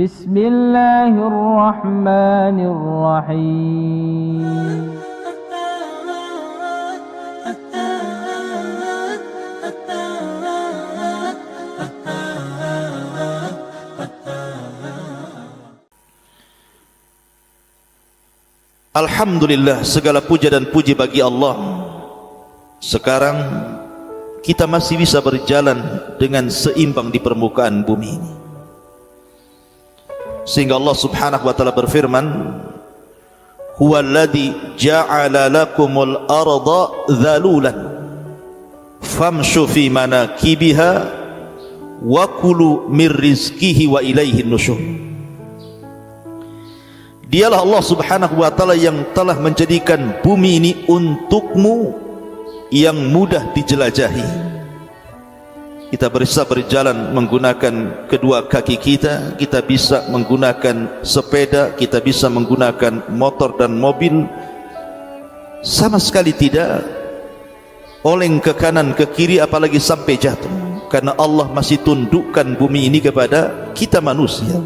Bismillahirrahmanirrahim. Alhamdulillah, segala puja dan puji bagi Allah. Sekarang kita masih bisa berjalan dengan seimbang di permukaan bumi ini, sehingga Allah subhanahu wa ta'ala berfirman, huwallazi ja'ala lakumul arda dhalulan famshu fi manakibiha wa kulu min rizqihi wa ilaihin nusyur. Dialah Allah subhanahu wa ta'ala yang telah menjadikan bumi ini untukmu yang mudah dijelajahi. Kita bisa berjalan menggunakan kedua kaki kita, kita bisa menggunakan sepeda, kita bisa menggunakan motor dan mobil. Sama sekali tidak oleng ke kanan ke kiri apalagi sampai jatuh, karena Allah masih tundukkan bumi ini kepada kita manusia.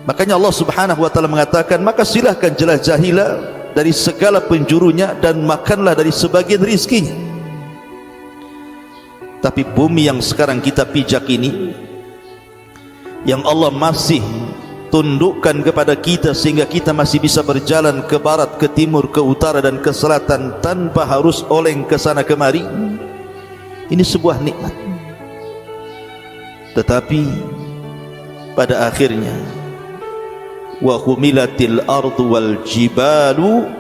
Makanya Allah subhanahu wa ta'ala mengatakan, maka silahkan jelajahilah dari segala penjurunya dan makanlah dari sebagian rizkinya. Tapi bumi yang sekarang kita pijak ini, yang Allah masih tundukkan kepada kita sehingga kita masih bisa berjalan ke barat, ke timur, ke utara dan ke selatan tanpa harus oleng ke sana kemari, ini sebuah nikmat. Tetapi pada akhirnya, wa humilatil ardu wal jibalu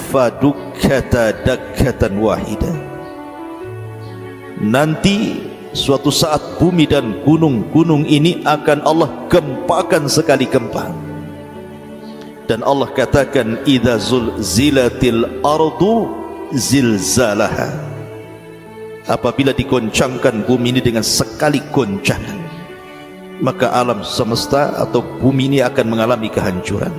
fadukkata dakkatan wahida. Nanti suatu saat bumi dan gunung-gunung ini akan Allah gempakan sekali gempa. Dan Allah katakan, idza zulzilatil ardu zilzalaha. Apabila digoncangkan bumi ini dengan sekali goncangan, maka alam semesta atau bumi ini akan mengalami kehancuran.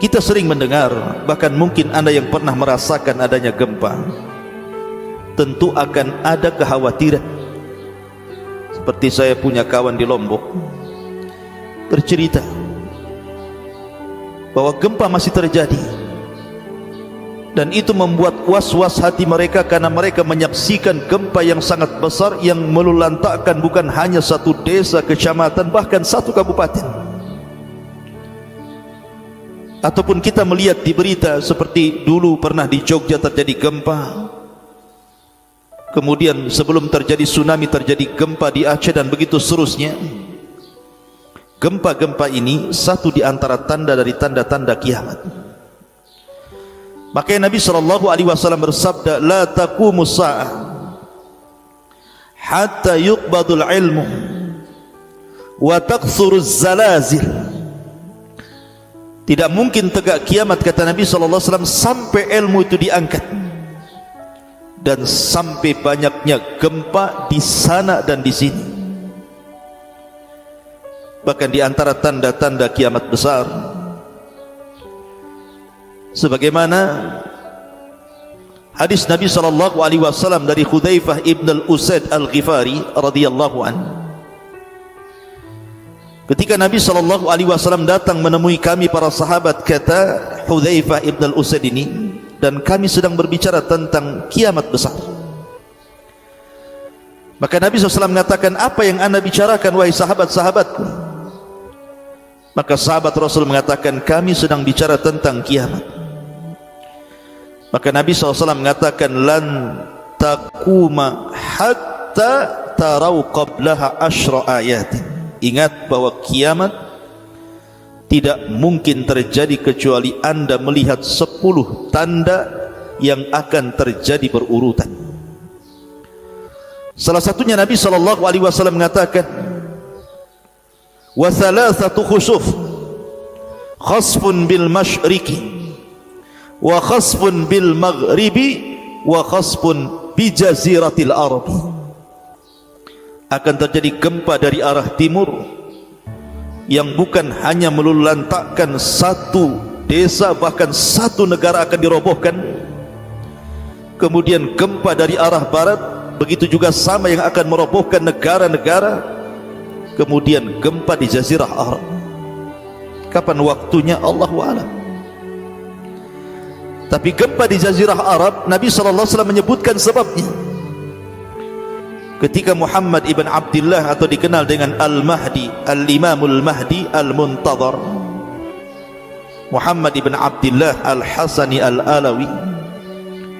Kita sering mendengar, bahkan mungkin Anda yang pernah merasakan adanya gempa, tentu akan ada kekhawatiran. Seperti saya punya kawan di Lombok bercerita bahwa gempa masih terjadi, dan itu membuat was-was hati mereka karena mereka menyaksikan gempa yang sangat besar yang melulantakkan bukan hanya satu desa, kecamatan, bahkan satu kabupaten. Ataupun kita melihat di berita seperti dulu pernah di Jogja terjadi gempa, kemudian sebelum terjadi tsunami terjadi gempa di Aceh dan begitu seterusnya. Gempa-gempa ini satu di antara tanda dari tanda-tanda kiamat. Makanya Nabi SAW bersabda, la taqumus sa'ah hatta yuqbadul ilmu wa takthuruz zalazil. Tidak mungkin tegak kiamat, kata Nabi SAW, sampai ilmu itu diangkat dan sampai banyaknya gempa di sana dan di sini. Bahkan di antara tanda-tanda kiamat besar, sebagaimana hadis Nabi SAW dari Hudzaifah ibn al-Usaid al-Ghifari radhiyallahu anhu, ketika Nabi SAW datang menemui kami para sahabat, kata Hudzaifah ibn al-Usaid ini, dan kami sedang berbicara tentang kiamat besar. Maka Nabi SAW mengatakan, apa yang anda bicarakan wahai sahabat-sahabatku? Maka sahabat Rasul mengatakan, kami sedang bicara tentang kiamat. Maka Nabi SAW mengatakan, lan taquma hatta tarau qablaha asyra ayatin. Ingat bahwa kiamat tidak mungkin terjadi kecuali anda melihat 10 tanda yang akan terjadi berurutan. Salah satunya Nabi SAW mengatakan, wa thalathatu khusuf, khasfun bil masyriqi wa khasfun bil maghribi wa khasfun bi jaziratil arabi. Akan terjadi gempa dari arah timur yang bukan hanya melulantakkan satu desa, bahkan satu negara akan dirobohkan. Kemudian gempa dari arah barat begitu juga sama yang akan merobohkan negara-negara. Kemudian gempa di Jazirah Arab. Kapan waktunya Allahu a'lam. Tapi gempa di Jazirah Arab, Nabi SAW menyebutkan sebabnya. Ketika Muhammad ibn Abdullah atau dikenal dengan Al-Mahdi, Al-Imamul Mahdi Al-Muntadhar, Muhammad ibn Abdullah Al-Hasani Al-Alawi,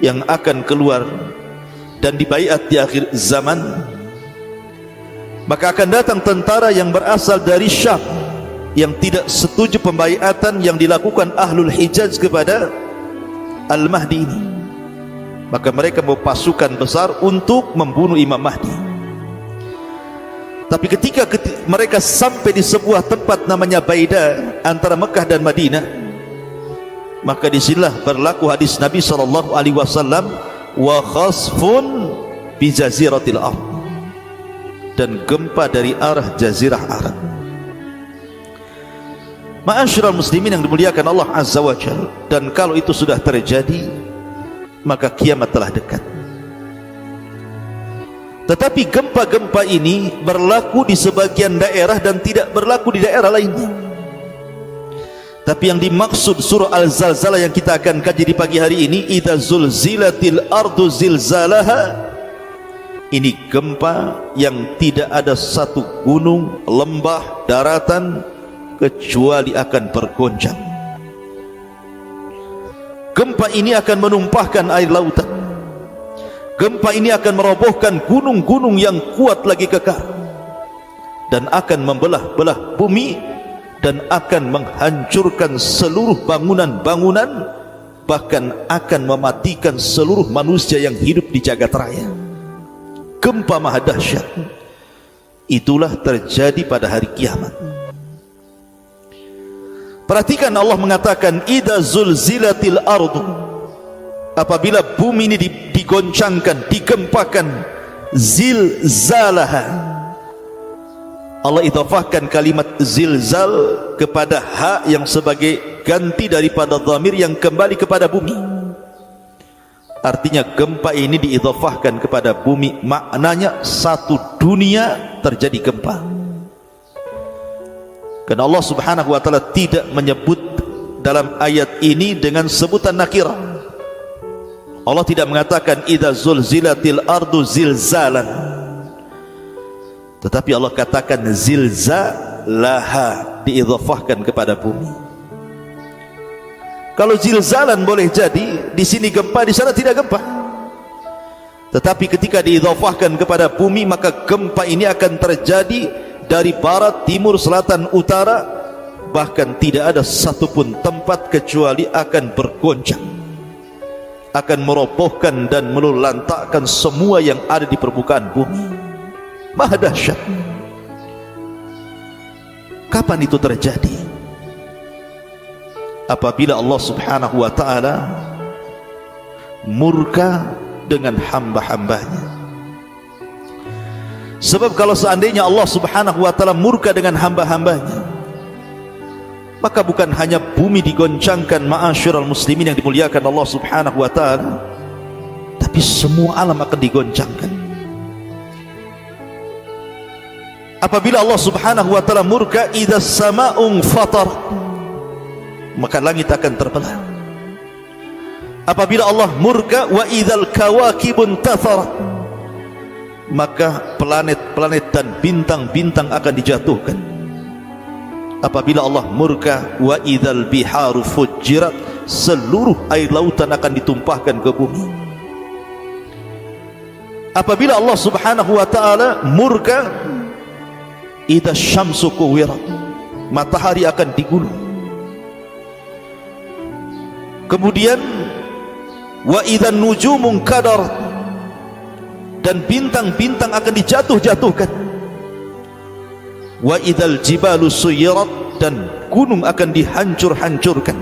yang akan keluar dan dibaiat di akhir zaman, maka akan datang tentara yang berasal dari Syam yang tidak setuju pembaiatan yang dilakukan Ahlul Hijaz kepada Al-Mahdi ini. Maka mereka membawa pasukan besar untuk membunuh Imam Mahdi. Tapi ketika mereka sampai di sebuah tempat namanya Baida antara Mekah dan Madinah, maka disinilah berlaku hadis Nabi SAW, wa khasfun bi jaziratil ard, dan gempa dari arah Jazirah Arab. Ma'asyiral muslimin yang dimuliakan Allah Azza wa Jalla, dan kalau itu sudah terjadi, maka kiamat telah dekat. Tetapi gempa-gempa ini berlaku di sebagian daerah dan tidak berlaku di daerah lainnya. Tapi yang dimaksud surah Al-Zalzalah yang kita akan kaji di pagi hari ini, idza zulzilatil ardu zilzalaha, ini gempa yang tidak ada satu gunung, lembah, daratan kecuali akan bergoncang. Gempa ini akan menumpahkan air lautan. Gempa ini akan merobohkan gunung-gunung yang kuat lagi kekar, dan akan membelah-belah bumi, dan akan menghancurkan seluruh bangunan-bangunan, bahkan akan mematikan seluruh manusia yang hidup di jagat raya. Gempa maha dahsyat. Itulah terjadi pada hari kiamat. Perhatikan, Allah mengatakan idza zulzilatil ardu, apabila bumi ini digoncangkan, digempakan, zilzalaha. Allah idhafahkan kalimat zilzal kepada ha yang sebagai ganti daripada dhamir yang kembali kepada bumi. Artinya gempa ini diidhafahkan kepada bumi, maknanya satu dunia terjadi gempa. Karena Allah Subhanahu wa taala tidak menyebut dalam ayat ini dengan sebutan nakirah. Allah tidak mengatakan idza zulzilatil ardu zilzalan, tetapi Allah katakan zilzalaha, diidhafahkan kepada bumi. Kalau zilzalan boleh jadi di sini gempa, di sana tidak gempa. Tetapi ketika diidhafahkan kepada bumi, maka gempa ini akan terjadi dari barat, timur, selatan, utara, bahkan tidak ada satupun tempat kecuali akan bergoncang, akan merobohkan dan melulantakkan semua yang ada di permukaan bumi. Maha dahsyat. Kapan itu terjadi? Apabila Allah Subhanahu wa ta'ala murka dengan hamba-hambanya. Sebab kalau seandainya Allah Subhanahu wa ta'ala murka dengan hamba-hambanya, maka bukan hanya bumi digoncangkan, ma'asyiral muslimin yang dimuliakan Allah Subhanahu wa ta'ala, tapi semua alam akan digoncangkan. Apabila Allah Subhanahu wa ta'ala murka, idza sama'un fatar, maka langit akan terbelah. Apabila Allah murka, wa idzal kawakibun tatharat, maka planet-planet dan bintang-bintang akan dijatuhkan. Apabila Allah murka, wa idzal biharu fujirat, seluruh air lautan akan ditumpahkan ke bumi. Apabila Allah Subhanahu wa ta'ala murka, idza syamsu kuwirat, matahari akan digulung. Kemudian wa idzan nujumun qadar, dan bintang-bintang akan dijatuh-jatuhkan. Wa idzal jibalu suyirat, dan gunung akan dihancur-hancurkan.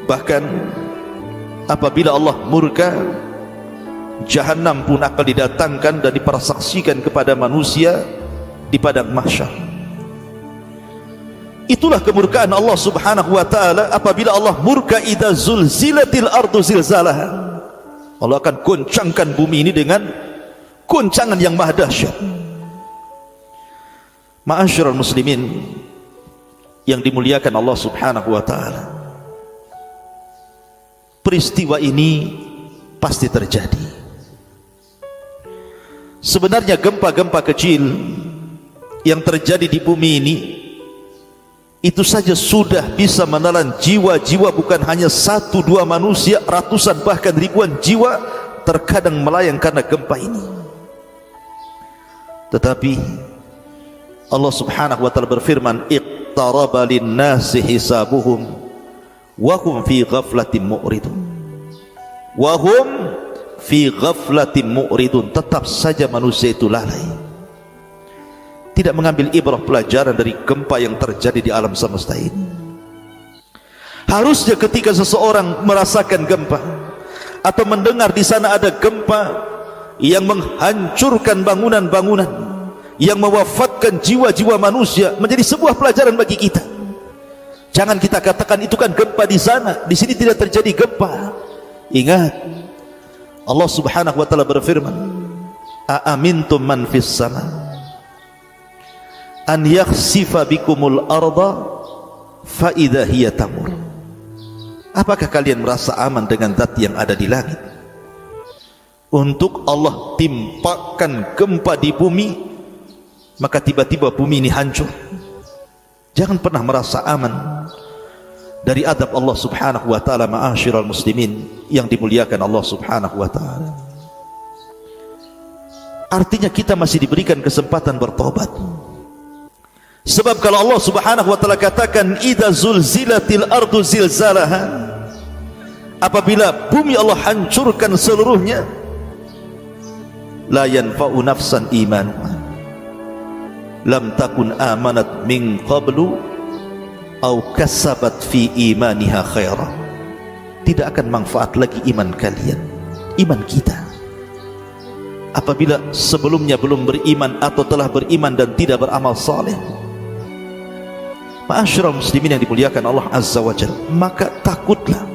Bahkan apabila Allah murka, Jahannam pun akan didatangkan dan dipersaksikan kepada manusia di padang mahsyar. Itulah kemurkaan Allah Subhanahu wa ta'ala apabila Allah murka, idza zulzilatil ardu zilzalaha. Allah akan goncangkan bumi ini dengan goncangan yang maha dahsyat. Ma'asyiral muslimin yang dimuliakan Allah Subhanahu wa taala, peristiwa ini pasti terjadi. Sebenarnya gempa-gempa kecil yang terjadi di bumi ini itu saja sudah bisa menelan jiwa-jiwa, bukan hanya 1-2 manusia, ratusan bahkan ribuan jiwa terkadang melayang karena gempa ini. Tetapi Allah Subhanahu wa taala berfirman, iqtaraba lin-nasi hisabuhum wa hum fi ghaflatin mu'ridun. Wa hum fi ghaflatin mu'ridun. Tetap saja manusia itu lalai, tidak mengambil ibrah pelajaran dari gempa yang terjadi di alam semesta ini. Harusnya ketika seseorang merasakan gempa atau mendengar di sana ada gempa yang menghancurkan bangunan-bangunan, yang mewafatkan jiwa-jiwa manusia, menjadi sebuah pelajaran bagi kita. Jangan kita katakan itu kan gempa di sana, di sini tidak terjadi gempa. Ingat, Allah Subhanahu wa taala berfirman, a'amintum man fis sama an yakhsifa bikumul arda fa idza hiya tamur. Apakah kalian merasa aman dengan zat yang ada di langit untuk Allah timpakan gempa di bumi, maka tiba-tiba bumi ini hancur? Jangan pernah merasa aman dari adab Allah Subhanahu wa taala. Ma'asyiral muslimin yang dimuliakan Allah Subhanahu wa taala, artinya kita masih diberikan kesempatan bertobat. Sebab kalau Allah Subhanahu wa taala katakan idza zulzilatil ardu zilzalaha, apabila bumi Allah hancurkan seluruhnya, la yanfa'u nafsan imanuha lam takun amanat min qablu au kasabat fi imaniha khaira. Tidak akan manfaat lagi iman kalian, iman kita, apabila sebelumnya belum beriman atau telah beriman dan tidak beramal saleh. Ma'asyiral muslimin yang dimuliakan Allah Azza wa Jalla, maka takutlah,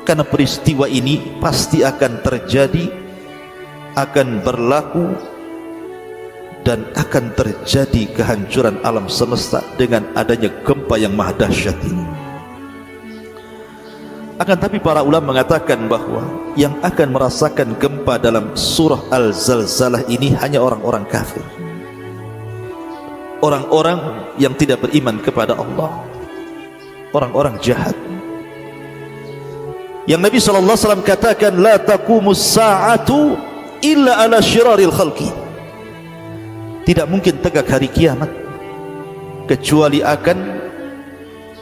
karena peristiwa ini pasti akan terjadi, akan berlaku, dan akan terjadi kehancuran alam semesta dengan adanya gempa yang maha dahsyat ini. Akan tapi para ulama mengatakan bahwa yang akan merasakan gempa dalam surah Al-Zalzalah ini hanya orang-orang kafir, orang-orang yang tidak beriman kepada Allah, orang-orang jahat. Yang Nabi SAW katakan, la taqumus sa'atu illa ala syiraril khalqi. Tidak mungkin tegak hari kiamat kecuali akan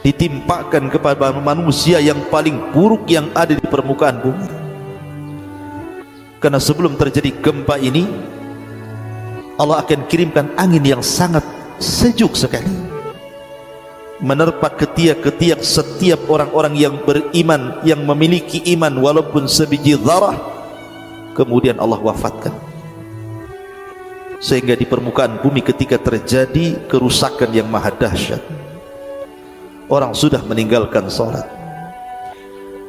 ditimpakan kepada manusia yang paling buruk yang ada di permukaan bumi. Karena sebelum terjadi gempa ini, Allah akan kirimkan angin yang sangat sejuk sekali, menerpa ketiak-ketiak setiap orang-orang yang beriman, yang memiliki iman walaupun sebiji zarah. Kemudian Allah wafatkan, sehingga di permukaan bumi ketika terjadi kerusakan yang maha dahsyat, orang sudah meninggalkan salat,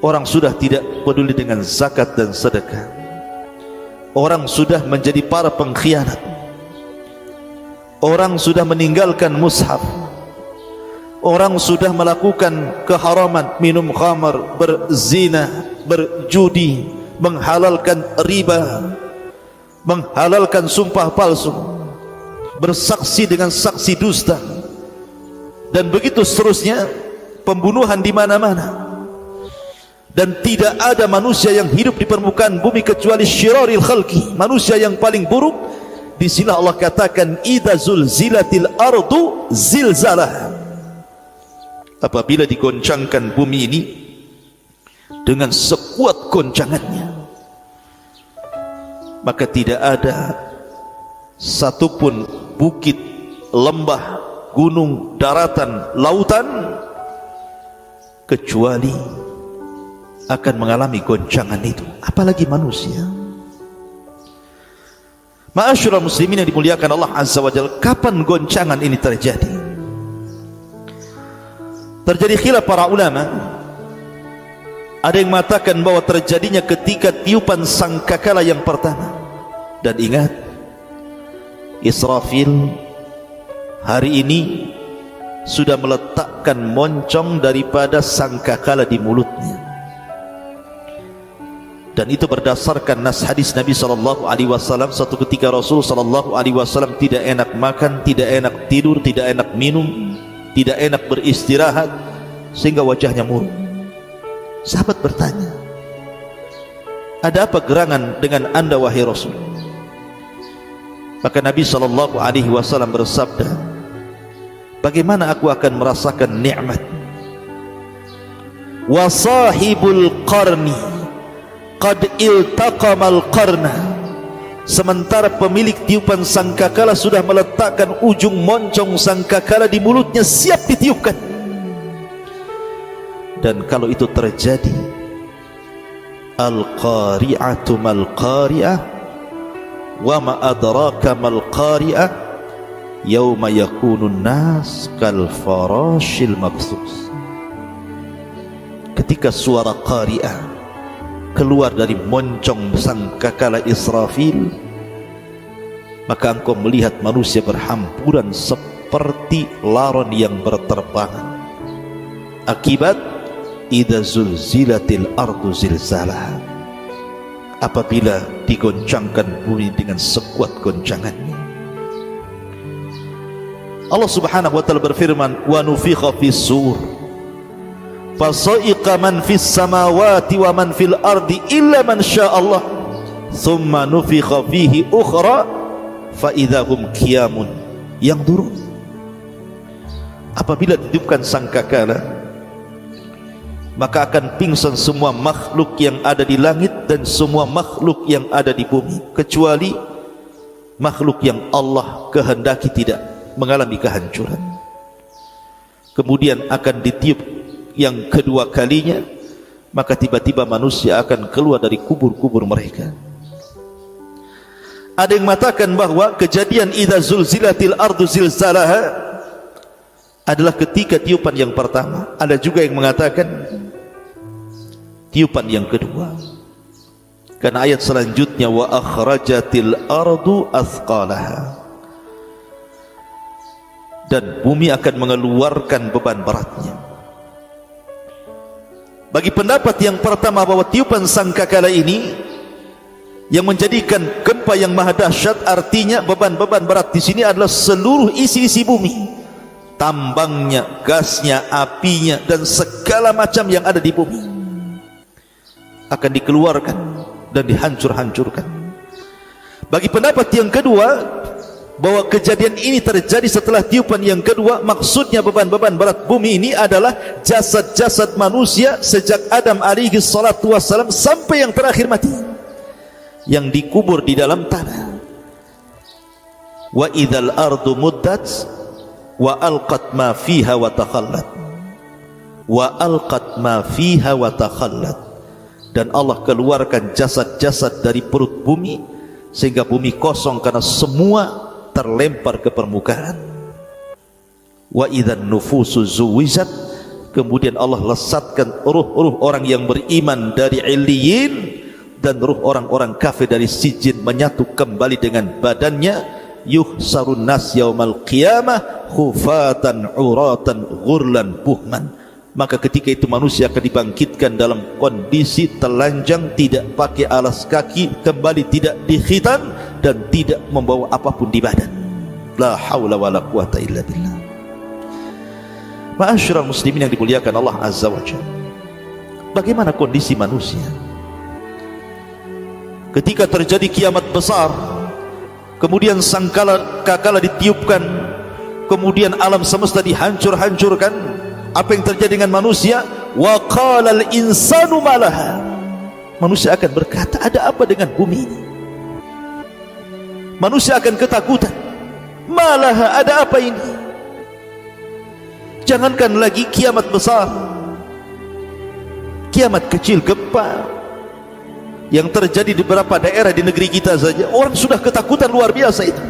orang sudah tidak peduli dengan zakat dan sedekah, orang sudah menjadi para pengkhianat, orang sudah meninggalkan mushaf, orang sudah melakukan keharaman, minum khamar, berzina, berjudi, menghalalkan riba, menghalalkan sumpah palsu, bersaksi dengan saksi dusta, dan begitu seterusnya, pembunuhan di mana-mana. Dan tidak ada manusia yang hidup di permukaan bumi kecuali syiraril khalqi, manusia yang paling buruk. Di sini Allah katakan idza zulzilatil ardu zilzalah, apabila digoncangkan bumi ini dengan sekuat goncangannya, maka tidak ada satupun bukit, lembah, gunung, daratan, lautan kecuali akan mengalami goncangan itu, apalagi manusia. Ma'asyiral muslimin yang dimuliakan Allah Azza wa Jalla, kapan goncangan ini terjadi? Terjadi khilaf para ulama. Ada yang mengatakan bahwa terjadinya ketika tiupan sangkakala yang pertama. Dan ingat, Israfil hari ini sudah meletakkan moncong daripada sangkakala di mulutnya. Dan itu berdasarkan nas hadis Nabi SAW. Satu ketika Rasul SAW tidak enak makan, tidak enak tidur, tidak enak minum, tidak enak beristirahat, sehingga wajahnya murung. Sahabat bertanya, ada apa gerangan dengan anda wahai Rasul? Maka Nabi SAW bersabda, bagaimana aku akan merasakan nikmat? Wa sahibul qarni qad iltaqamal qarna, sementara pemilik tiupan sangkakala sudah meletakkan ujung moncong sangkakala di mulutnya, siap ditiupkan. Dan kalau itu terjadi, al-qari'atu mal-qari'ah wa ma adraka mal-qari'ah yauma yakunun nas kal farashil mabthus. Ketika suara qari'ah keluar dari moncong sangkakala Israfil, maka engkau melihat manusia berhampuran seperti laron yang berterbangan. Akibat idza zulzilatil ardu zilzalaha, apabila digoncangkan bumi dengan sekuat goncangannya. Allah Subhanahu wa taala berfirman, wa nufikha fis sur fasaiqa man fis samawati wa man fil ardi illa man sya'allah thumma nufikha fihi ukhra fa idahum qiyamun yanzurun. Apabila ditiupkan sangkakala, maka akan pingsan semua makhluk yang ada di langit dan semua makhluk yang ada di bumi, kecuali makhluk yang Allah kehendaki tidak mengalami kehancuran. Kemudian akan ditiup yang kedua kalinya, maka tiba-tiba manusia akan keluar dari kubur-kubur mereka. Ada yang mengatakan bahwa kejadian idza zulzilatil ardu zilzalaha adalah ketika tiupan yang pertama. Ada juga yang mengatakan tiupan yang kedua, karena ayat selanjutnya wa akhrajatil ardu athqalaha, dan bumi akan mengeluarkan beban beratnya. Bagi pendapat yang pertama bahwa tiupan sangkakala ini yang menjadikan gempa yang maha dahsyat, artinya beban-beban berat di sini adalah seluruh isi-isi bumi, tambangnya, gasnya, apinya, dan segala macam yang ada di bumi akan dikeluarkan dan dihancur-hancurkan. Bagi pendapat yang kedua bahwa kejadian ini terjadi setelah tiupan yang kedua, maksudnya beban-beban berat bumi ini adalah jasad-jasad manusia sejak Adam alaihi salatu wassalam sampai yang terakhir mati, yang dikubur di dalam tanah. Wa idzal ardu muddat wa alqat ma fiha wa takhallat, wa alqat ma fiha wa takhallat, dan Allah keluarkan jasad-jasad dari perut bumi sehingga bumi kosong karena semua terlempar ke permukaan. Wa idzan nufusu zuwijat, kemudian Allah lesatkan ruh-ruh orang yang beriman dari Illiyin dan ruh orang-orang kafir dari Sijin menyatu kembali dengan badannya. Yuhsarun nas yaumal qiyamah khufatan uratan ghurlan buhman, maka ketika itu manusia akan dibangkitkan dalam kondisi telanjang, tidak pakai alas kaki, kembali tidak dikhitan dan tidak membawa apapun di badan. La haula wala quwata illa billah. Ma'asyiral muslimin yang dimuliakan Allah Azza wa Jalla, bagaimana kondisi manusia ketika terjadi kiamat besar, kemudian sangkakala ditiupkan, kemudian alam semesta dihancur-hancurkan? Apa yang terjadi dengan manusia? Wa qalal insanu malaha, manusia akan berkata, ada apa dengan bumi ini? Manusia akan ketakutan, malaha, ada apa ini? Jangankan lagi kiamat besar, kiamat kecil, gempa yang terjadi di beberapa daerah di negeri kita saja, orang sudah ketakutan luar biasa itu.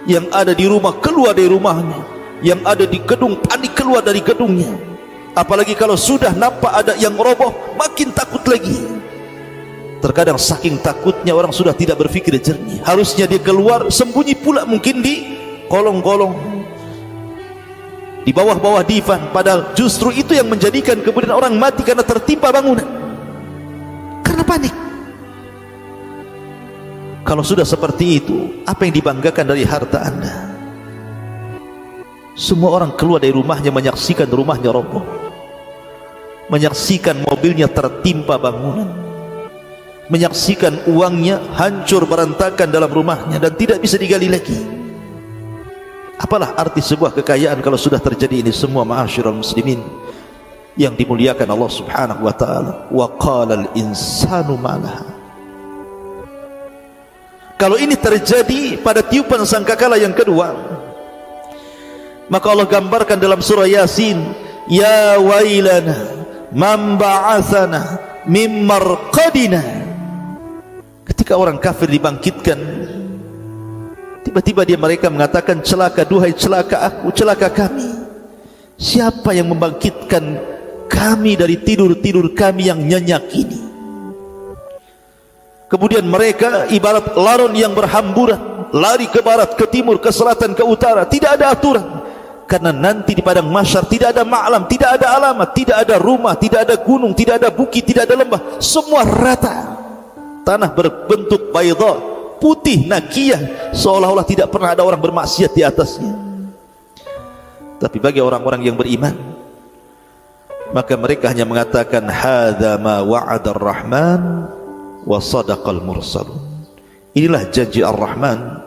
Yang ada di rumah keluar dari rumahnya, yang ada di gedung panik keluar dari gedungnya, Apalagi kalau sudah nampak ada yang roboh, makin takut lagi. Terkadang saking takutnya orang sudah tidak berpikir jernih. Harusnya dia keluar, sembunyi pula mungkin di kolong-kolong, di bawah-bawah divan. Padahal justru itu yang menjadikan kemudian orang mati karena tertimpa bangunan, karena panik. Kalau sudah seperti itu, apa yang dibanggakan dari harta Anda? Semua orang keluar dari rumahnya menyaksikan rumahnya roboh, menyaksikan mobilnya tertimpa bangunan, menyaksikan uangnya hancur berantakan dalam rumahnya dan tidak bisa digali lagi. Apalah arti sebuah kekayaan kalau sudah terjadi ini semua, ma'asyiral muslimin yang dimuliakan Allah Subhanahu wa taala. Wa qalal insanu ma laha. Kalau ini terjadi pada tiupan sangkakala yang kedua, maka Allah gambarkan dalam surah Yasin, ya wailana man ba'atsana mim marqadina. Ketika orang kafir dibangkitkan, tiba-tiba mereka mengatakan, celaka, duhai celaka aku, celaka kami. Siapa yang membangkitkan kami dari tidur-tidur kami yang nyenyak ini? Kemudian mereka ibarat laron yang berhamburan, lari ke barat, ke timur, ke selatan, ke utara, tidak ada aturan. Karena nanti di padang mahsyar tidak ada ma'lam, tidak ada alamat, tidak ada rumah, tidak ada gunung, tidak ada bukit, tidak ada lembah, semua rata. Tanah berbentuk baydha, putih nakiyah, seolah-olah tidak pernah ada orang bermaksiat di atasnya. Tapi bagi orang-orang yang beriman, maka mereka hanya mengatakan, hadza ma wa'ada ar-rahman wa sadaqal mursalun. Inilah janji Ar-Rahman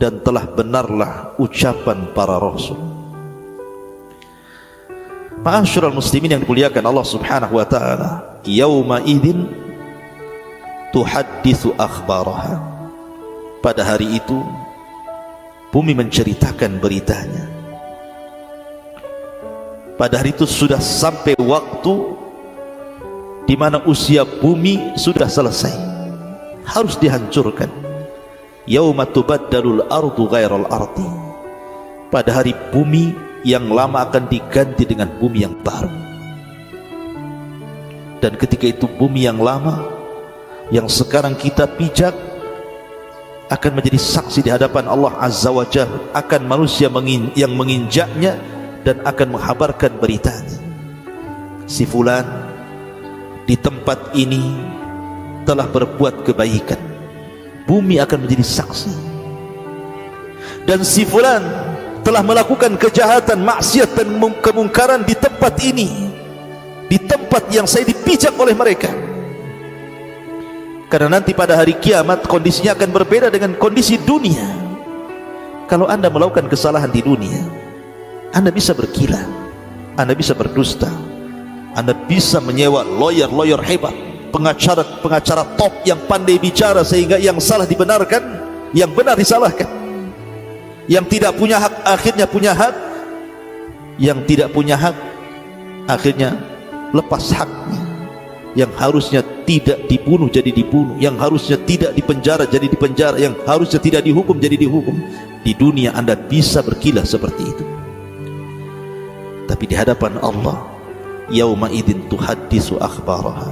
dan telah benarlah ucapan para rasul. Ma'asyiral muslimin yang dimuliakan Allah Subhanahu wa taala, yauma idzin tuhadditsu akhbaraha. Pada hari itu bumi menceritakan beritanya. Pada hari itu sudah sampai waktu di mana usia bumi sudah selesai, harus dihancurkan. Yauma tubaddalul ardu ghairal ardi. Pada hari bumi yang lama akan diganti dengan bumi yang baru. Dan ketika itu bumi yang lama, yang sekarang kita pijak, akan menjadi saksi di hadapan Allah Azza wa Jalla akan manusia yang menginjaknya dan akan menghabarkan beritanya. Si fulan di tempat ini telah berbuat kebaikan, bumi akan menjadi saksi. Dan si fulan telah melakukan kejahatan, maksiat dan kemungkaran di tempat ini, di tempat yang saya dipijak oleh mereka. Karena nanti pada hari kiamat kondisinya akan berbeda dengan kondisi dunia. Kalau Anda melakukan kesalahan di dunia, Anda bisa bergila, Anda bisa berdusta, Anda bisa menyewa lawyer hebat, pengacara top yang pandai bicara sehingga yang salah dibenarkan, yang benar disalahkan. Yang tidak punya hak akhirnya punya hak, yang tidak punya hak akhirnya lepas haknya. Yang harusnya tidak dibunuh jadi dibunuh, yang harusnya tidak dipenjara jadi dipenjara, yang harusnya tidak dihukum jadi dihukum. Di dunia Anda bisa berkilah seperti itu. Tapi di hadapan Allah, yauma idzin tuhaddisu akhbaraha.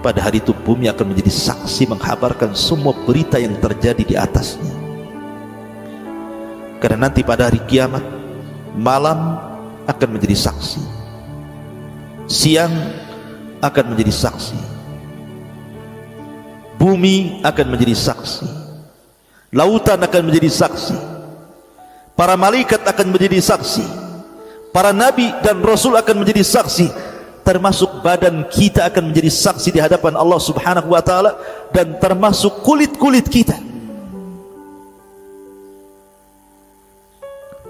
Pada hari itu bumi akan menjadi saksi menghabarkan semua berita yang terjadi di atasnya. Karena nanti pada hari kiamat, malam akan menjadi saksi, siang akan menjadi saksi, bumi akan menjadi saksi, lautan akan menjadi saksi, para malaikat akan menjadi saksi, para nabi dan rasul akan menjadi saksi, termasuk badan kita akan menjadi saksi di hadapan Allah Subhanahu wa taala, dan termasuk kulit-kulit kita.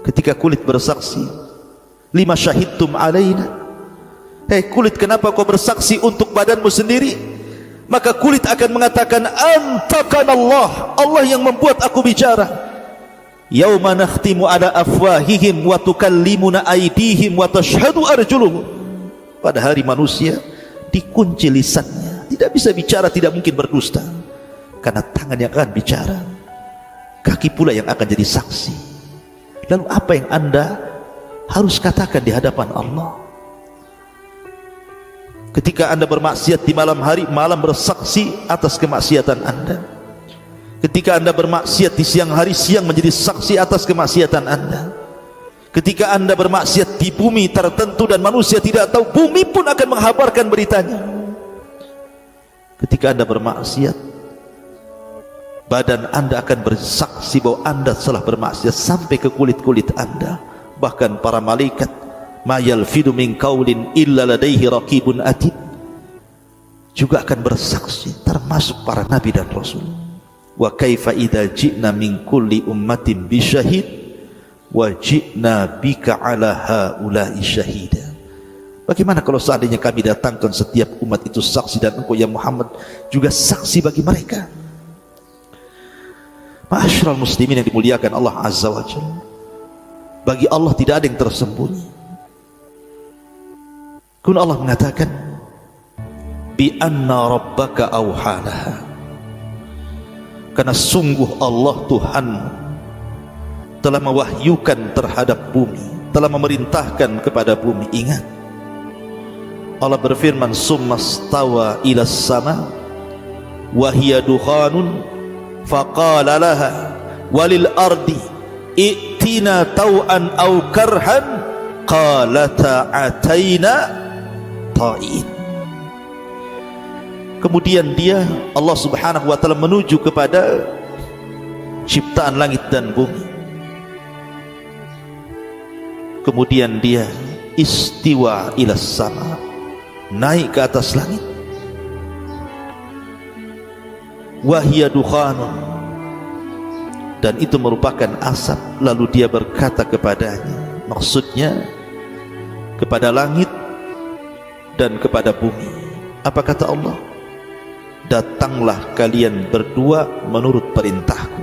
Ketika kulit bersaksi, lima syahidtum alaina, kulit, kenapa kau bersaksi untuk badanmu sendiri? Maka kulit akan mengatakan, antakan Allah, Allah yang membuat aku bicara. Yauma nakhtimu ala afwahihim wa tukallimuna aydihim wa tashhadu arjuluhum. Pada hari manusia dikunci lisannya, tidak bisa bicara, tidak mungkin berdusta, karena tangan yang akan bicara, kaki pula yang akan jadi saksi. Lalu apa yang Anda harus katakan di hadapan Allah. Ketika Anda bermaksiat di malam hari, malam bersaksi atas kemaksiatan Anda. Ketika Anda bermaksiat di siang hari, siang menjadi saksi atas kemaksiatan Anda. Ketika Anda bermaksiat di bumi tertentu dan manusia tidak tahu, bumi pun akan menghabarkan beritanya. Ketika Anda bermaksiat, badan Anda akan bersaksi bahwa Anda telah bermaksiat sampai ke kulit-kulit Anda. Bahkan para malaikat, ma yalfidu min qaulin illa ladaihi raqibun atid, juga akan bersaksi, termasuk para nabi dan rasul. Wa kaifa idza ji'na min kulli ummatin bi syahid wa ji'na bika ala haula'i syahida. Bagaimana kalau seandainya kami datangkan setiap umat itu saksi dan engkau ya Muhammad juga saksi bagi mereka. Ma'asyiral muslimin yang dimuliakan Allah Azza wa Jalla, bagi Allah tidak ada yang tersembunyi. Kun Allah mengatakan bi anna rabbaka awhalaha, karena sungguh Allah Tuhan telah mewahyukan terhadap bumi, telah memerintahkan kepada bumi. Ingat, Allah berfirman summa stawa ila sama wa hiya dukhanun faqala laha walil ardi i'tina taw'an aw karhan qalata ataina ta'in. Kemudian dia, Allah subhanahu wa ta'ala, menuju kepada ciptaan langit dan bumi. Kemudian dia istiwa ila sama, naik ke atas langit. Wahia dukhanun, dan itu merupakan asap. Lalu dia berkata kepadanya, maksudnya kepada langit dan kepada bumi. Apa kata Allah? Datanglah kalian berdua menurut perintahku,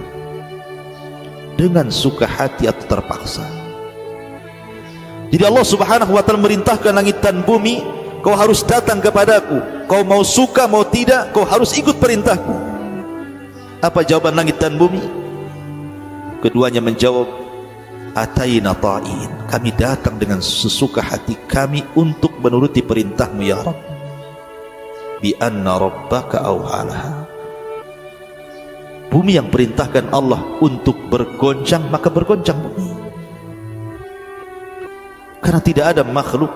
dengan suka hati atau terpaksa. Jadi Allah subhanahu wa ta'ala merintahkan langit dan bumi, kau harus datang kepadaku. Kau mau suka mau tidak, kau harus ikut perintahku. Apa jawaban langit dan bumi? Keduanya menjawab, ataina ta'in, kami datang dengan sesuka hati kami untuk menuruti perintahmu ya Rabb. Bi anna rabbaka awhalaha, bumi yang perintahkan Allah untuk bergoncang, maka bergoncang bumi. Karena tidak ada makhluk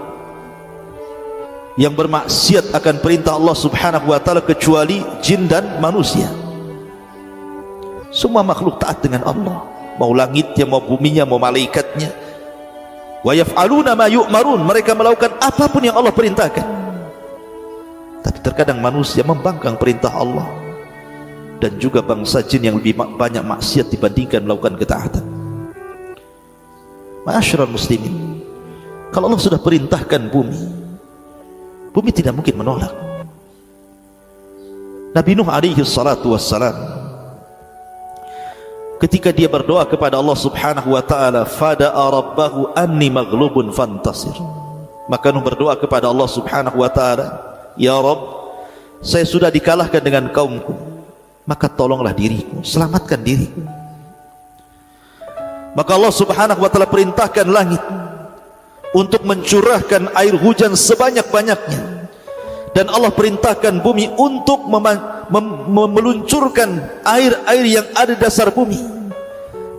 yang bermaksiat akan perintah Allah subhanahu wa ta'ala kecuali jin dan manusia. Semua makhluk taat dengan Allah, mau langitnya, mau buminya, mau malaikatnya. Wa yaf'aluna ma yu'marun, mereka melakukan apapun yang Allah perintahkan. Tapi terkadang manusia membangkang perintah Allah, dan juga bangsa jin yang lebih banyak maksiat dibandingkan melakukan ketaatan. Ma'asyiral muslimin, kalau Allah sudah perintahkan bumi, bumi tidak mungkin menolak. Nabi Nuh alaihi salatu wassalam, ketika dia berdoa kepada Allah subhanahu wa ta'ala, fada'a rabbahu anni maghlubun fantasir, maka Nuh berdoa kepada Allah subhanahu wa ta'ala, ya Rabb, saya sudah dikalahkan dengan kaumku, maka tolonglah diriku, selamatkan diriku. Maka Allah subhanahu wa ta'ala perintahkan langit untuk mencurahkan air hujan sebanyak-banyaknya, dan Allah perintahkan bumi untuk meluncurkan air-air yang ada di dasar bumi.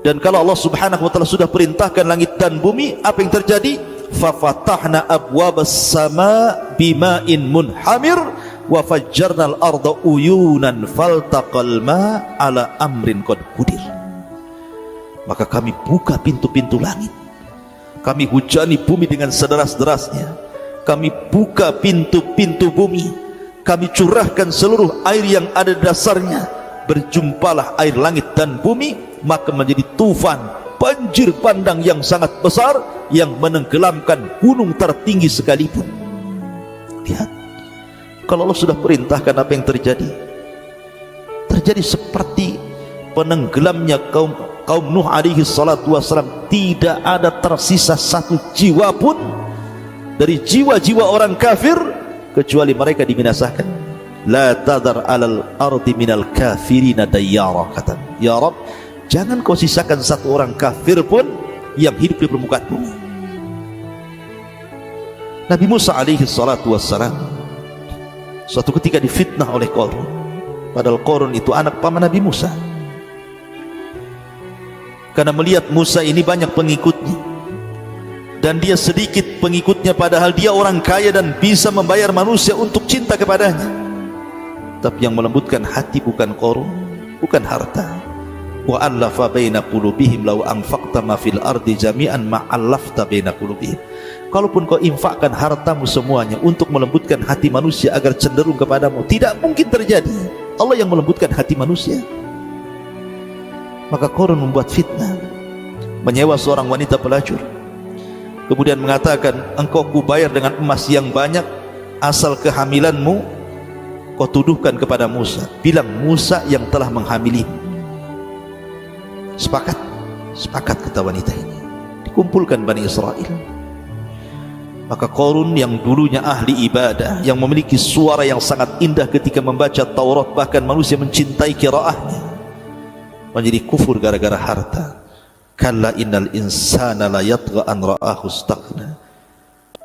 Dan kalau Allah subhanahu wa ta'ala sudah perintahkan langit dan bumi, apa yang terjadi? Fafatahna abwabas sama bima'in munhamir wa fajjarnal arda uyunan faltaqal ma ala amrin qad qudir. Maka kami buka pintu-pintu langit, kami hujani bumi dengan sederas-derasnya, kami buka pintu-pintu bumi, kami curahkan seluruh air yang ada di dasarnya. Berjumpalah air langit dan bumi, maka menjadi tufan, banjir bandang yang sangat besar yang menenggelamkan gunung tertinggi sekalipun. Lihat, kalau Allah sudah perintahkan, apa yang terjadi? Terjadi seperti penenggelamnya kaum Nuh alaihi salatu wassalam. Tidak ada tersisa satu jiwa pun dari jiwa-jiwa orang kafir kecuali mereka dibinasakan. La tadar alal ardi minal kafirina dayyara, kata ya Rabb, jangan kau sisakan satu orang kafir pun yang hidup di permukaan bumi. Nabi Musa alaihi salatu wassalam suatu ketika difitnah oleh Qarun, padahal Qarun itu anak paman Nabi Musa. Karena melihat Musa ini banyak pengikutnya dan dia sedikit pengikutnya, padahal dia orang kaya dan bisa membayar manusia untuk cinta kepadanya. Tapi yang melembutkan hati bukan Qarun, bukan harta. Wa allafa baina qulubihim law anfaqta ma fil ardi jami'an ma allafta baina qulubihim. Kalaupun kau infakkan hartamu semuanya untuk melembutkan hati manusia agar cenderung kepadamu, tidak mungkin terjadi. Allah yang melembutkan hati manusia. Maka Qarun membuat fitnah, menyewa seorang wanita pelacur, kemudian mengatakan, engkau kubayar dengan emas yang banyak asal kehamilanmu kau tuduhkan kepada Musa, bilang Musa yang telah menghamilimu. Sepakat? Sepakat, kata wanita ini. Dikumpulkan Bani Israel. Maka Qarun yang dulunya ahli ibadah, yang memiliki suara yang sangat indah ketika membaca Taurat, bahkan manusia mencintai qiraahnya, menjadi kufur gara-gara harta. Kalla innal insana la yatgha an ra'ahu istaghna.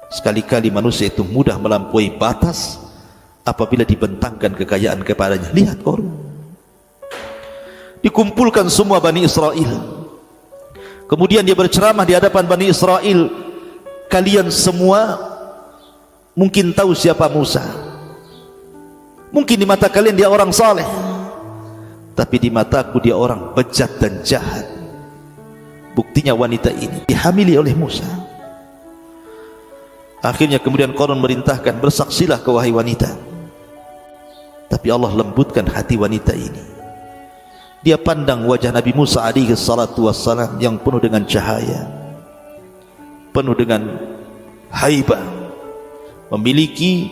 Sekali-kali manusia itu mudah melampaui batas apabila dibentangkan kekayaan kepadanya. Lihat Qarun. Dikumpulkan semua Bani Israel, kemudian dia berceramah di hadapan Bani Israel. Kalian semua mungkin tahu siapa Musa, mungkin di mata kalian dia orang saleh, tapi di mataku dia orang bejat dan jahat. Buktinya wanita ini dihamili oleh Musa. Akhirnya kemudian Qarun merintahkan, bersaksilah kau wahai wanita. Tapi Allah lembutkan hati wanita ini. Dia pandang wajah Nabi Musa alaihi salatu wassalam yang penuh dengan cahaya, penuh dengan haibah, memiliki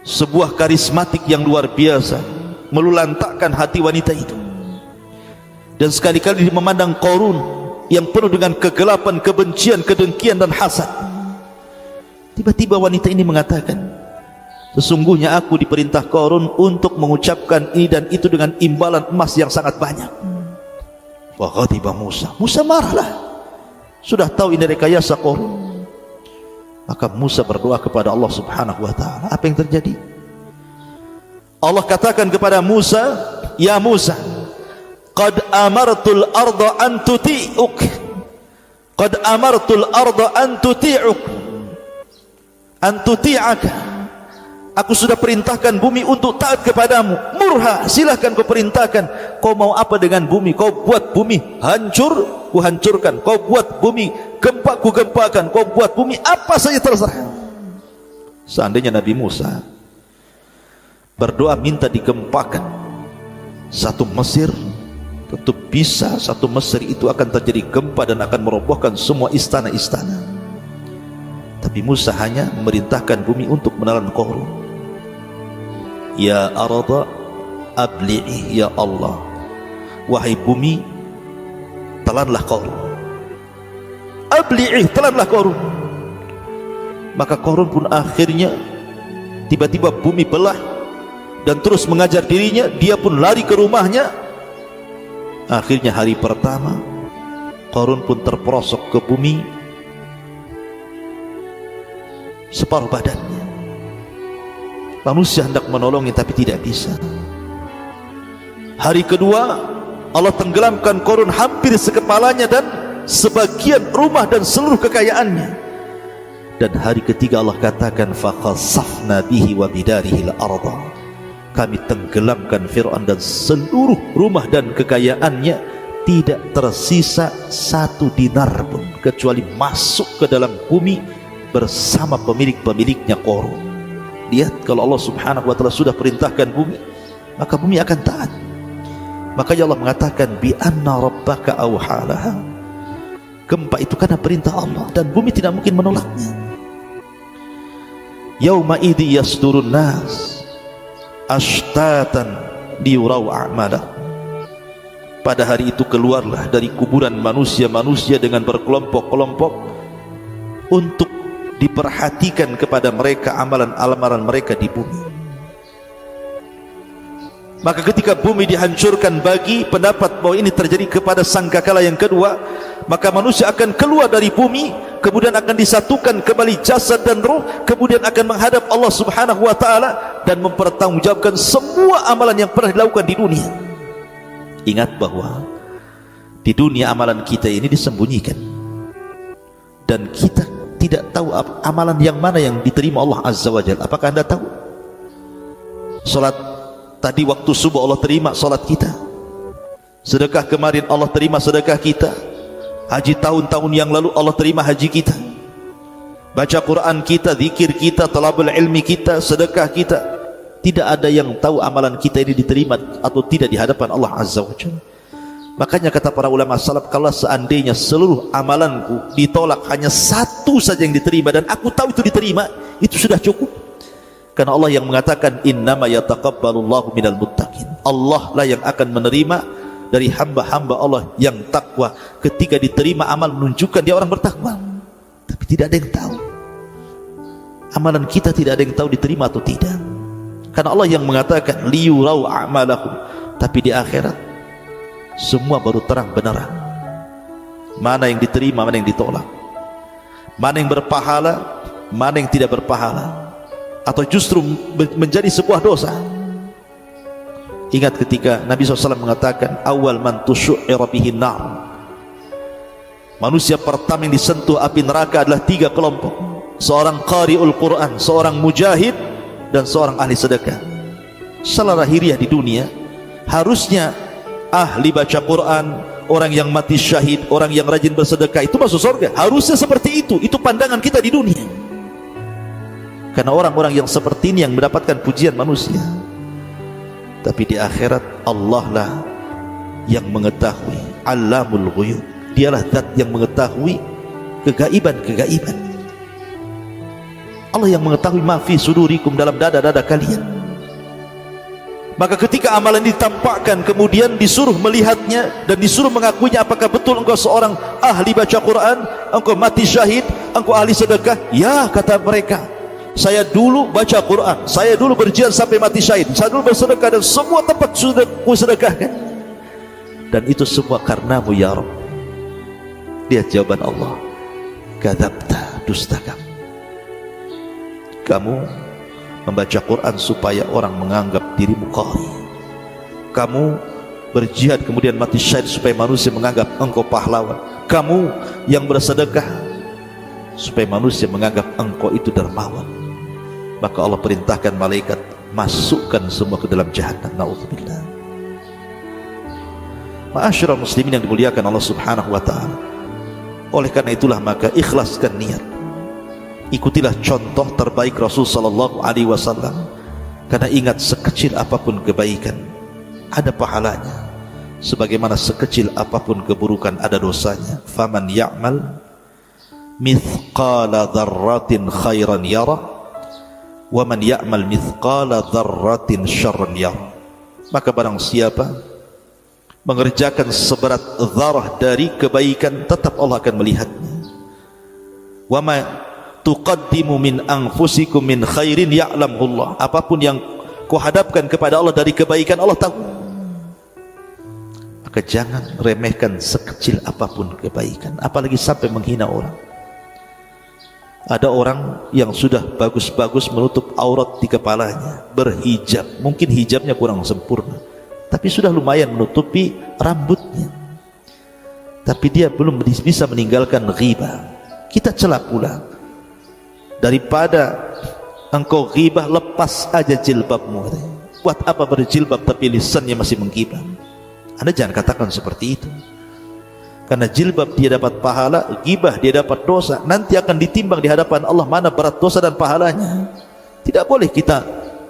sebuah karismatik yang luar biasa, melulantakkan hati wanita itu. Dan sekali-kali dia memandang Qarun yang penuh dengan kegelapan, kebencian, kedengkian dan hasad. Tiba-tiba wanita ini mengatakan, sesungguhnya aku diperintah Qarun untuk mengucapkan ini dan itu dengan imbalan emas yang sangat banyak. Wa ghadiba Musa. Musa marahlah. Sudah tahu ini rekayasa Qarun. Maka Musa berdoa kepada Allah subhanahu wa ta'ala. Apa yang terjadi? Allah katakan kepada Musa, ya Musa, qad amartul arda an tuti'uk, qad amartul arda an tuti'uk, an tuti'aka. Aku sudah perintahkan bumi untuk taat kepadamu. Murha, silahkan kau perintahkan. Kau mau apa dengan bumi? Kau buat bumi hancur, ku hancurkan. Kau buat bumi gempa, ku gempakan. Kau buat bumi apa saja terserah. Seandainya Nabi Musa berdoa minta digempakan satu Mesir, tentu bisa satu Mesir itu akan terjadi gempa dan akan merobohkan semua istana-istana. Tapi Musa hanya memerintahkan bumi untuk menelan Qarun. Ya arda abli'i, ya Allah, wahai bumi, telanlah Qarun. Abli'i, telanlah Qarun. Maka Qarun pun akhirnya tiba-tiba bumi belah dan terus mengajar dirinya. Dia pun lari ke rumahnya. Akhirnya hari pertama Qarun pun terperosok ke bumi separuh badannya. Manusia hendak menolongnya tapi tidak bisa. Hari kedua Allah tenggelamkan Qarun hampir sekepalanya dan sebagian rumah dan seluruh kekayaannya. Dan hari ketiga Allah katakan, fa khasafna bihi wa bidarihi al-ardh. Kami tenggelamkan Fir'aun dan seluruh rumah dan kekayaannya, tidak tersisa satu dinar pun kecuali masuk ke dalam bumi bersama pemilik-pemiliknya Qarun. Lihat, kalau Allah subhanahu wa ta'ala sudah perintahkan bumi, maka bumi akan taat. Makanya Allah mengatakan bi anna rabbaka awhalaha. Gempa itu karena perintah Allah dan bumi tidak mungkin menolaknya. Yauma idzi yasdurun nas ashtatan liyurau a'malah. Pada hari itu keluarlah dari kuburan manusia-manusia dengan berkelompok-kelompok untuk diperhatikan kepada mereka amalan-amalan mereka di bumi. Maka ketika bumi dihancurkan, bagi pendapat bahwa ini terjadi kepada sangkakala yang kedua, maka manusia akan keluar dari bumi kemudian akan disatukan kembali jasad dan roh, kemudian akan menghadap Allah Subhanahu wa taala dan mempertanggungjawabkan semua amalan yang pernah dilakukan di dunia. Ingat bahwa di dunia amalan kita ini disembunyikan dan kita tidak tahu amalan yang mana yang diterima Allah Azza wa Jalla. Apakah Anda tahu? Salat tadi waktu subuh Allah terima salat kita. Sedekah kemarin Allah terima sedekah kita. Haji tahun-tahun yang lalu Allah terima haji kita. Baca Quran kita, zikir kita, talabul ilmi kita, sedekah kita. Tidak ada yang tahu amalan kita ini diterima atau tidak di hadapan Allah Azza wa Jalla. Makanya kata para ulama salaf, kalau seandainya seluruh amalanku ditolak, hanya satu saja yang diterima dan aku tahu itu diterima, itu sudah cukup. Karena Allah yang mengatakan innama yataqabbalullahu minal muttaqin. Allah lah yang akan menerima dari hamba-hamba Allah yang takwa. Ketika diterima amal menunjukkan dia orang bertakwa. Tapi tidak ada yang tahu. Amalan kita tidak ada yang tahu diterima atau tidak. Karena Allah yang mengatakan liyurau a'malakum. Tapi di akhirat semua baru terang benerang. Mana yang diterima, mana yang ditolak. Mana yang berpahala, mana yang tidak berpahala. Atau justru menjadi sebuah dosa. Ingat ketika Nabi SAW mengatakan awal man tusyu'ira bihin nar, manusia pertama yang disentuh api neraka adalah 3 kelompok. Seorang qari'ul Quran, seorang mujahid, dan seorang ahli sedekah. Salah lahiriah di dunia, harusnya ahli baca Quran, orang yang mati syahid, orang yang rajin bersedekah itu masuk surga. Harusnya seperti itu pandangan kita di dunia. Karena orang-orang yang seperti ini yang mendapatkan pujian manusia. Tapi di akhirat Allah lah yang mengetahui, Allamul Ghuyub. Dialah zat yang mengetahui kegaiban-kegaiban. Allah yang mengetahui ma fi sudurikum, dalam dada-dada kalian. Maka ketika amalan ditampakkan, kemudian disuruh melihatnya dan disuruh mengakuinya, apakah betul engkau seorang ahli baca Quran, engkau mati syahid, engkau ahli sedekah? Ya, kata mereka, saya dulu baca Quran, saya dulu berjihad sampai mati syahid, saya dulu bersedekah dan semua tempat sudah kusedekahkan, dan itu semua karenamu ya Rabb. Lihat jawaban Allah, kadzabta, dusta kamu membaca Quran supaya orang menganggap dirimu qari, kamu berjihad kemudian mati syahid supaya manusia menganggap engkau pahlawan, kamu yang bersedekah supaya manusia menganggap engkau itu dermawan. Maka Allah perintahkan malaikat, masukkan semua ke dalam jahannam. Na'udzubillah. Ma'asyiral muslimin yang dimuliakan Allah Subhanahu wa taala. Oleh karena itulah maka ikhlaskan niat. Ikutilah contoh terbaik Rasul sallallahu alaihi wasallam. Karena ingat, sekecil apapun kebaikan ada pahalanya, sebagaimana sekecil apapun keburukan ada dosanya. Faman ya'mal mithqala dzarratin khairan yara wa man ya'mal mithqala dzarratin syarran yara. Maka barang siapa mengerjakan seberat zarah dari kebaikan, tetap Allah akan melihatnya. Wa ma tuqaddimu min anfusikum min khairin ya'lamhu Allah. Apapun yang kau hadapkan kepada Allah dari kebaikan, Allah tahu. Maka jangan remehkan sekecil apapun kebaikan, apalagi sampai menghina orang. Ada orang yang sudah bagus-bagus menutup aurat di kepalanya, berhijab, mungkin hijabnya kurang sempurna, tapi sudah lumayan menutupi rambutnya, tapi dia belum bisa meninggalkan ghibah. Kita celah pula. Daripada engkau ghibah, lepas aja jilbabmu. Buat apa berjilbab tapi lisannya masih menggibah? Anda jangan katakan seperti itu. Karena jilbab dia dapat pahala, ghibah dia dapat dosa. Nanti akan ditimbang di hadapan Allah mana berat dosa dan pahalanya. Tidak boleh kita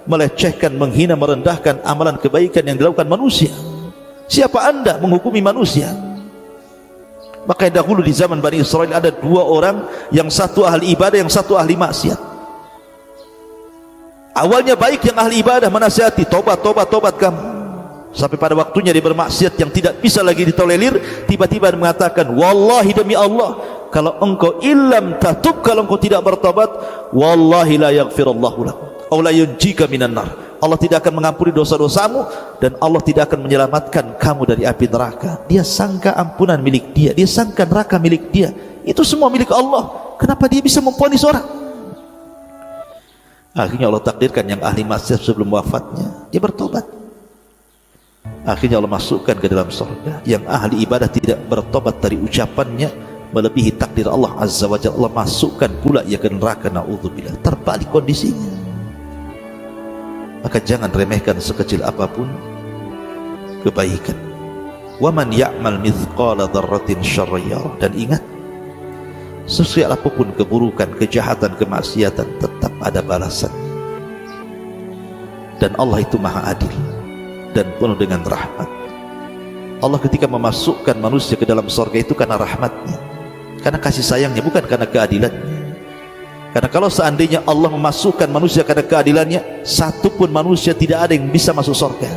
melecehkan, menghina, merendahkan amalan kebaikan yang dilakukan manusia. Siapa Anda menghukumi manusia? Makanya dahulu di zaman Bani Israel ada 2 orang, yang satu ahli ibadah, yang satu ahli maksiat. Awalnya baik yang ahli ibadah, menasihati, tobat kamu. Sampai pada waktunya dia bermaksiat yang tidak bisa lagi ditolerir, tiba-tiba mengatakan, wallahi demi Allah, kalau engkau illam tatub, kalau engkau tidak bertobat, wallahi la yaghfirullahu lakum aw la yunjika minan nar. Allah tidak akan mengampuni dosa-dosamu dan Allah tidak akan menyelamatkan kamu dari api neraka. Dia sangka ampunan milik dia, dia sangka neraka milik dia. Itu semua milik Allah. Kenapa dia bisa memvonis orang? Akhirnya Allah takdirkan yang ahli maksiat sebelum wafatnya dia bertobat. Akhirnya Allah masukkan ke dalam surga. Yang ahli ibadah tidak bertobat dari ucapannya melebihi takdir Allah Azza wa Jalla, Allah masukkan pula ia ke neraka. Na'udzubillah. Terbalik kondisinya. Maka jangan remehkan sekecil apapun kebaikan. Wa man ya'mal mithqala dzarratin syarran yarah. Dan ingat, sesuai apapun keburukan, kejahatan, kemaksiatan, tetap ada balasan. Dan Allah itu maha adil dan penuh dengan rahmat. Allah ketika memasukkan manusia ke dalam surga itu karena rahmatnya, karena kasih sayangnya, bukan karena keadilannya. Karena kalau seandainya Allah memasukkan manusia karena keadilannya, satu pun manusia tidak ada yang bisa masuk surga.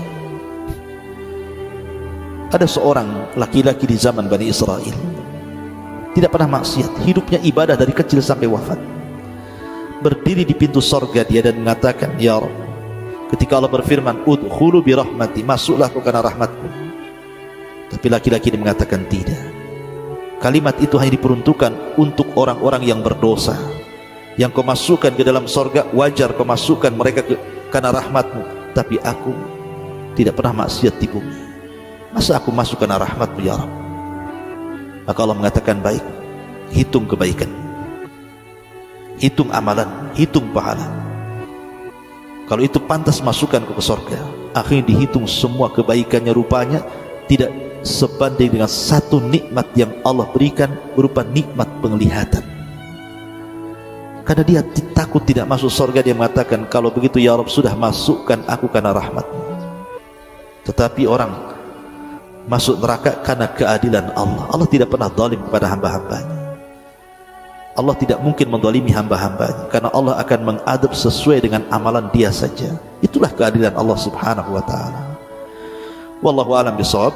Ada seorang laki-laki di zaman Bani Israel, tidak pernah maksiat, hidupnya ibadah dari kecil sampai wafat. Berdiri di pintu surga dia dan mengatakan, ya Rabb, ketika Allah berfirman, udkhulu bi rahmati, masuklah kau karena rahmatku. Tapi laki-laki ini mengatakan tidak. Kalimat itu hanya diperuntukkan untuk orang-orang yang berdosa. Yang kau masukkan ke dalam surga, wajar kau masukkan mereka karena rahmatmu. Tapi aku tidak pernah maksiat di bumi, masa aku masuk karena rahmatmu ya Rabb? Maka Allah mengatakan, baik, hitung kebaikan, hitung amalan, hitung pahala. Kalau itu pantas masukkan ke surga. Akhirnya dihitung semua kebaikannya, rupanya tidak sebanding dengan satu nikmat yang Allah berikan, berupa nikmat penglihatan. Karena dia takut tidak masuk surga, dia mengatakan, kalau begitu ya Rabb, sudah masukkan aku karena rahmatmu. Tetapi orang masuk neraka karena keadilan Allah. Allah tidak pernah zalim kepada hamba-hambanya. Allah tidak mungkin menzalimi hamba-hambanya, karena Allah akan mengadab sesuai dengan amalan dia saja. Itulah keadilan Allah subhanahu wa ta'ala. Wallahu a'lam bishawab.